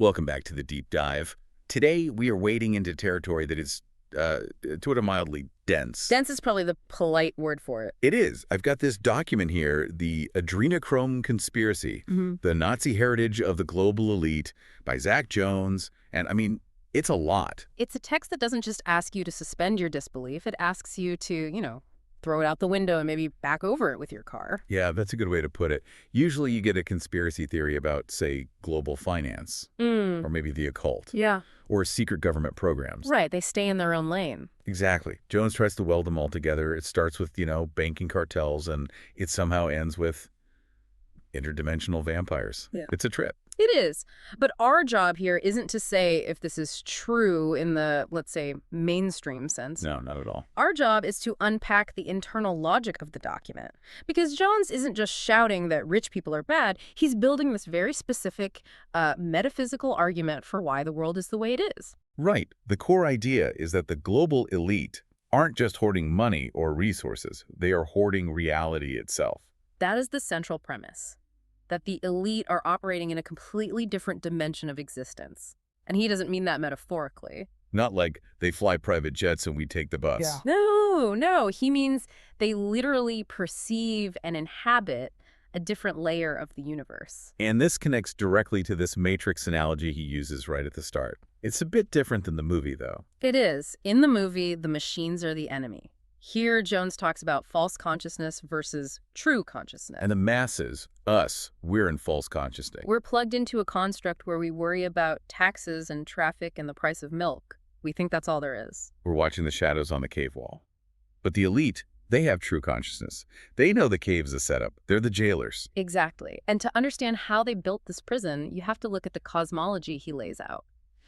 Welcome back to the deep dive. Today, we are wading into territory that is, to put it mildly, dense. Dense is probably the polite word for it. It is. I've got this document here, the Adrenochrome Conspiracy, The Nazi Heritage of the Global Elite by Zach Jones. And, I mean, it's a lot. It's a text that doesn't just ask you to suspend your disbelief. It asks you to, throw it out the window and maybe back over it with your car. Yeah, that's a good way to put it. Usually you get a conspiracy theory about, say, global finance, or maybe the occult. Yeah. Or secret government programs. Right, they stay in their own lane. Exactly. Jones tries to weld them all together. It starts with, banking cartels, and it somehow ends with interdimensional vampires. Yeah. It's a trip. It is. But our job here isn't to say if this is true in the, let's say, mainstream sense. No, not at all. Our job is to unpack the internal logic of the document. Because Jones isn't just shouting that rich people are bad. He's building this very specific metaphysical argument for why the world is the way it is. Right. The core idea is that the global elite aren't just hoarding money or resources. They are hoarding reality itself. That is the central premise. That the elite are operating in a completely different dimension of existence. And he doesn't mean that metaphorically. Not like they fly private jets and we take the bus. Yeah. No. He means they literally perceive and inhabit a different layer of the universe. And this connects directly to this matrix analogy he uses right at the start. It's a bit different than the movie, though. It is. In the movie, the machines are the enemy. Here, Jones talks about false consciousness versus true consciousness. And the masses, us, we're in false consciousness. We're plugged into a construct where we worry about taxes and traffic and the price of milk. We think that's all there is. We're watching the shadows on the cave wall. But the elite, they have true consciousness. They know the cave's a setup. They're the jailers. Exactly. And to understand how they built this prison, you have to look at the cosmology he lays out.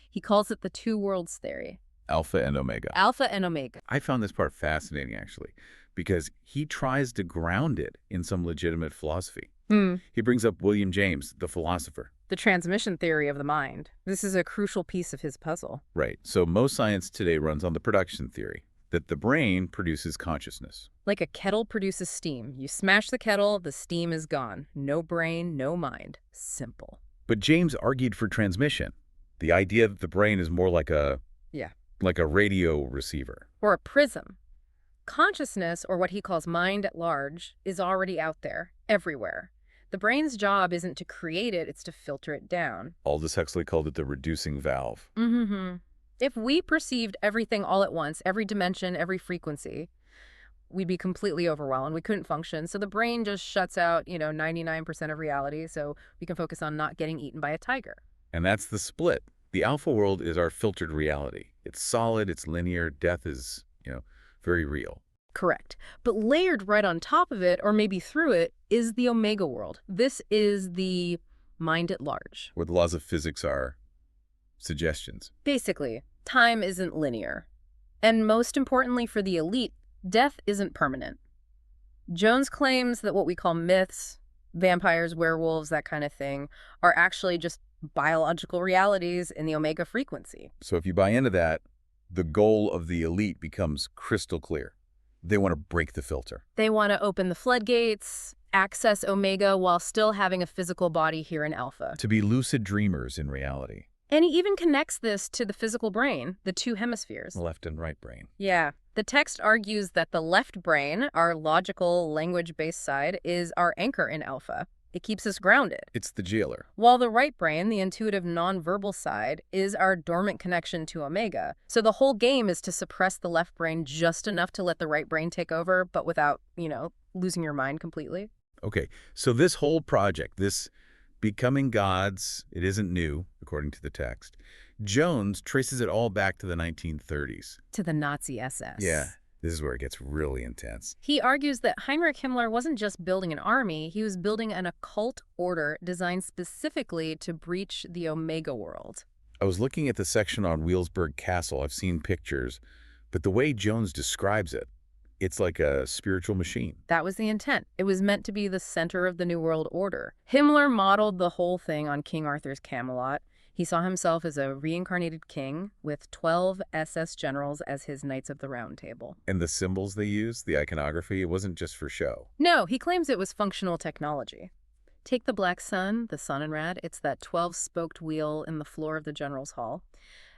He calls it the two worlds theory. Alpha and Omega. Alpha and Omega. I found this part fascinating, actually, because he tries to ground it in some legitimate philosophy. He brings up William James, the philosopher. The transmission theory of the mind. This is a crucial piece of his puzzle. Right. So most science today runs on the production theory, that the brain produces consciousness. Like a kettle produces steam. You smash the kettle, the steam is gone. No brain, no mind. Simple. But James argued for transmission. The idea that the brain is more like a radio receiver. Or a prism. Consciousness, or what he calls mind at large, is already out there, everywhere. The brain's job isn't to create it, it's to filter it down. Aldous Huxley called it the reducing valve. If we perceived everything all at once, every dimension, every frequency, we'd be completely overwhelmed. We couldn't function. So the brain just shuts out, 99% of reality, so we can focus on not getting eaten by a tiger. And that's the split. The alpha world is our filtered reality. It's solid, it's linear, death is, very real. Correct. But layered right on top of it, or maybe through it, is the omega world. This is the mind at large. Where the laws of physics are suggestions. Basically, time isn't linear. And most importantly for the elite, death isn't permanent. Jones claims that what we call myths, vampires, werewolves, that kind of thing, are actually just biological realities in the omega frequency. So if you buy into that, the goal of the elite becomes crystal clear. They want to break the filter. They want to open the floodgates, access omega while still having a physical body here in alpha. To be lucid dreamers in reality. And he even connects this to the physical brain, the two hemispheres. Left and right brain. Yeah. The text argues that the left brain, our logical, language-based side, is our anchor in alpha. It keeps us grounded. It's the jailer. While the right brain, the intuitive nonverbal side, is our dormant connection to omega. So the whole game is to suppress the left brain just enough to let the right brain take over, but without, losing your mind completely. Okay, so this whole project, this becoming gods, it isn't new, according to the text. Jones traces it all back to the 1930s. To the Nazi SS. Yeah. This is where it gets really intense. He argues that Heinrich Himmler wasn't just building an army, he was building an occult order designed specifically to breach the Omega world. I was looking at the section on Wheelsburg Castle. I've seen pictures, but the way Jones describes it, it's like a spiritual machine. That was the intent. It was meant to be the center of the New World Order. Himmler modeled the whole thing on King Arthur's Camelot. He saw himself as a reincarnated king with 12 SS generals as his Knights of the Round Table. And the symbols they used, the iconography, it wasn't just for show. No, he claims it was functional technology. Take the black sun, the Sonnenrad. It's that 12-spoked wheel in the floor of the General's Hall.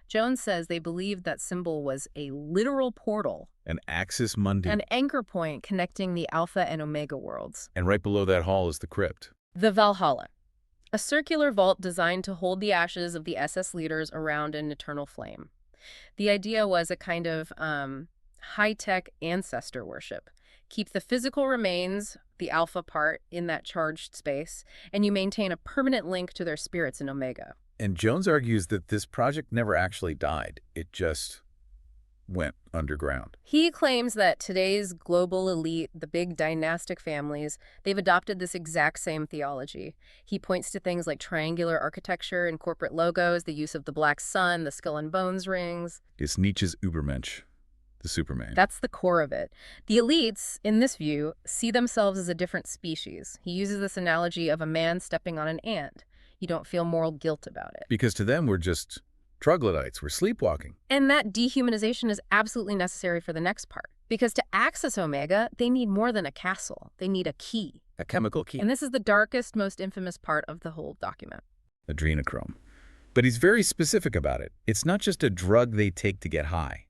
Jones says they believed that symbol was a literal portal, An axis mundi. an anchor point connecting the Alpha and Omega worlds. And right below that hall is the crypt. The Valhalla, a circular vault designed to hold the ashes of the SS leaders around an eternal flame. The idea was a kind of high-tech ancestor worship. Keep the physical remains, the Alpha part, in that charged space, and you maintain a permanent link to their spirits in Omega. And Jones argues that this project never actually died. It just went underground. He claims that today's global elite, the big dynastic families, they've adopted this exact same theology. He points to things like triangular architecture and corporate logos, the use of the black sun, the skull and bones rings. It's Nietzsche's Übermensch, the Superman. That's the core of it. The elites, in this view, see themselves as a different species. He uses this analogy of a man stepping on an ant. You don't feel moral guilt about it. Because to them, we're just troglodytes. We're sleepwalking. And that dehumanization is absolutely necessary for the next part. Because to access Omega, they need more than a castle. They need a key. A chemical key. And this is the darkest, most infamous part of the whole document. Adrenochrome. But he's very specific about it. It's not just a drug they take to get high.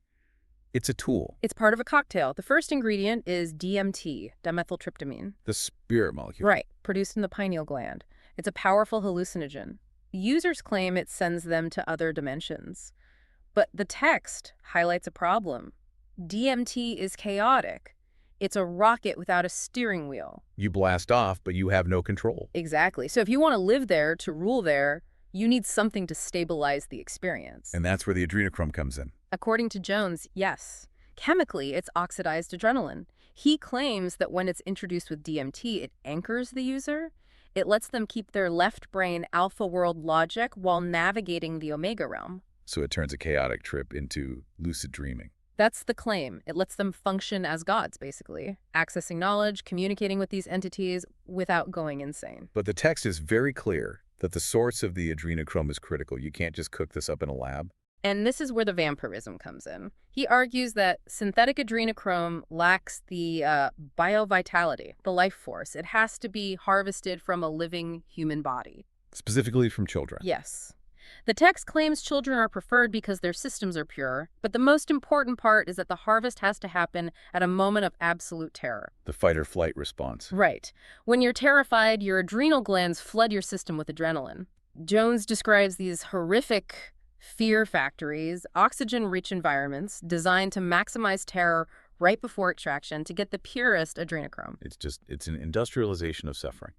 It's a tool. It's part of a cocktail. The first ingredient is DMT, dimethyltryptamine. The spirit molecule. Right, produced in the pineal gland. It's a powerful hallucinogen. Users claim it sends them to other dimensions. But the text highlights a problem. DMT is chaotic. It's a rocket without a steering wheel. You blast off, but you have no control. Exactly. So if you want to live there, to rule there, you need something to stabilize the experience. And that's where the adrenochrome comes in. According to Jones, yes. Chemically, it's oxidized adrenaline. He claims that when it's introduced with DMT, it anchors the user. It lets them keep their left brain alpha world logic while navigating the Omega realm. So it turns a chaotic trip into lucid dreaming. That's the claim. It lets them function as gods, basically, accessing knowledge, communicating with these entities without going insane. But the text is very clear that the source of the adrenochrome is critical. You can't just cook this up in a lab. And this is where the vampirism comes in. He argues that synthetic adrenochrome lacks the biovitality, the life force. It has to be harvested from a living human body. Specifically from children. Yes. The text claims children are preferred because their systems are pure, but the most important part is that the harvest has to happen at a moment of absolute terror. The fight-or-flight response. Right. When you're terrified, your adrenal glands flood your system with adrenaline. Jones describes these horrific fear factories, oxygen-rich environments designed to maximize terror right before extraction to get the purest adrenochrome. It's an industrialization of suffering.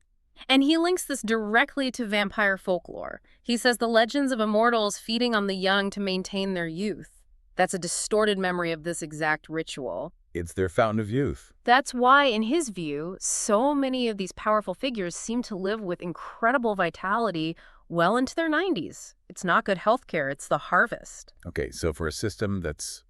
And he links this directly to vampire folklore. He says the legends of immortals feeding on the young to maintain their youth. That's a distorted memory of this exact ritual. It's their fountain of youth. That's why, in his view, so many of these powerful figures seem to live with incredible vitality well into their 90s. It's not good healthcare, it's the harvest. Okay, so for a system that's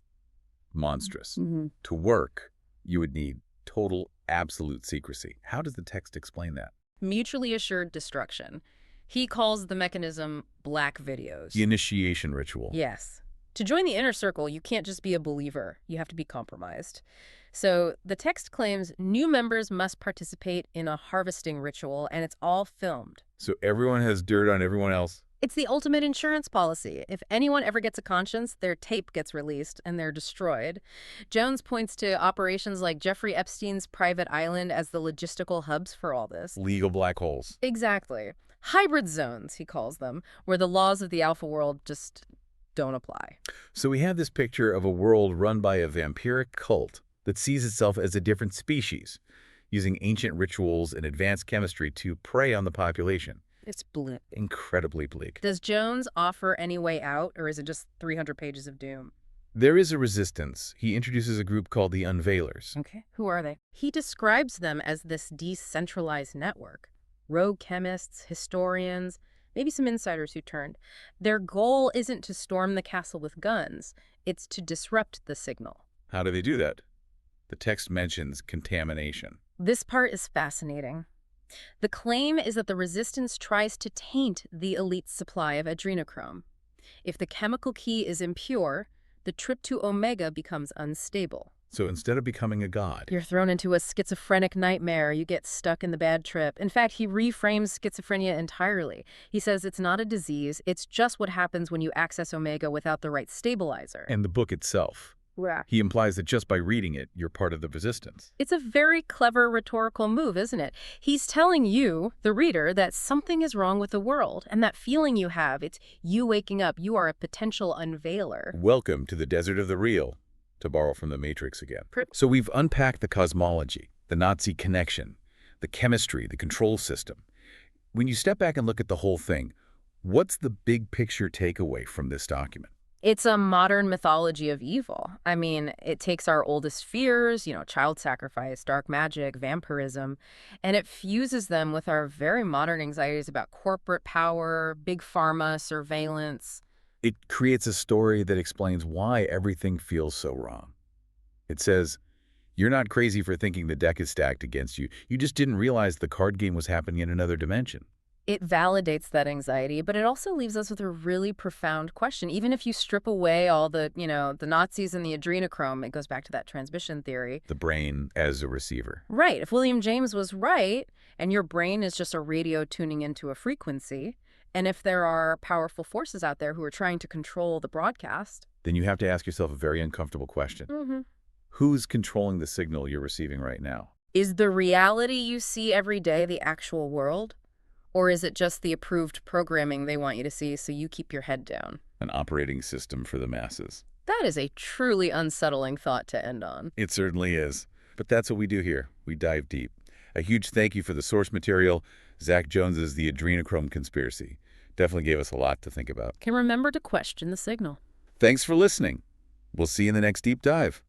monstrous, Mm-hmm. to work, you would need total, absolute secrecy. How does the text explain that? Mutually assured destruction. He calls the mechanism black videos. The initiation ritual. Yes. To join the inner circle, you can't just be a believer. You have to be compromised. So the text claims new members must participate in a harvesting ritual, and it's all filmed. So everyone has dirt on everyone else? It's the ultimate insurance policy. If anyone ever gets a conscience, their tape gets released and they're destroyed. Jones points to operations like Jeffrey Epstein's private island as the logistical hubs for all this. Legal black holes. Exactly. Hybrid zones, he calls them, where the laws of the alpha world just don't apply. So we have this picture of a world run by a vampiric cult that sees itself as a different species, using ancient rituals and advanced chemistry to prey on the population. It's bleak. Incredibly bleak. Does Jones offer any way out, or is it just 300 pages of doom? There is a resistance. He introduces a group called the Unveilers. Okay. Who are they? He describes them as this decentralized network. Rogue chemists, historians, maybe some insiders who turned. Their goal isn't to storm the castle with guns. It's to disrupt the signal. How do they do that? The text mentions contamination. This part is fascinating. The claim is that the resistance tries to taint the elite's supply of adrenochrome. If the chemical key is impure, the trip to Omega becomes unstable. So instead of becoming a god, You're thrown into a schizophrenic nightmare. You get stuck in the bad trip. In fact, he reframes schizophrenia entirely. He says it's not a disease. It's just what happens when you access omega without the right stabilizer. and the book itself, Yeah. he implies that just by reading it, you're part of the resistance. It's a very clever rhetorical move, isn't it? He's telling you, the reader, that something is wrong with the world, and that feeling you have, it's you waking up. You are a potential unveiler. Welcome to the desert of the real, to borrow from the Matrix again. So we've unpacked the cosmology, the Nazi connection, the chemistry, the control system. When you step back and look at the whole thing, what's the big picture takeaway from this document? It's a modern mythology of evil. I mean, it takes our oldest fears, child sacrifice, dark magic, vampirism, and it fuses them with our very modern anxieties about corporate power, big pharma, surveillance. It creates a story that explains why everything feels so wrong. It says, you're not crazy for thinking the deck is stacked against you. You just didn't realize the card game was happening in another dimension. It validates that anxiety, but it also leaves us with a really profound question. Even if you strip away all the Nazis and the adrenochrome, it goes back to that transmission theory. The brain as a receiver. Right. If William James was right, and your brain is just a radio tuning into a frequency, and if there are powerful forces out there who are trying to control the broadcast, Then you have to ask yourself a very uncomfortable question. Who's controlling the signal you're receiving right now? is the reality you see every day the actual world? Or is it just the approved programming they want you to see so you keep your head down? An operating system for the masses. That is a truly unsettling thought to end on. It certainly is. But that's what we do here. We dive deep. A huge thank you for the source material. Zach Jones's The Adrenochrome Conspiracy. Definitely gave us a lot to think about. Can remember to question the signal. Thanks for listening. We'll see you in the next deep dive.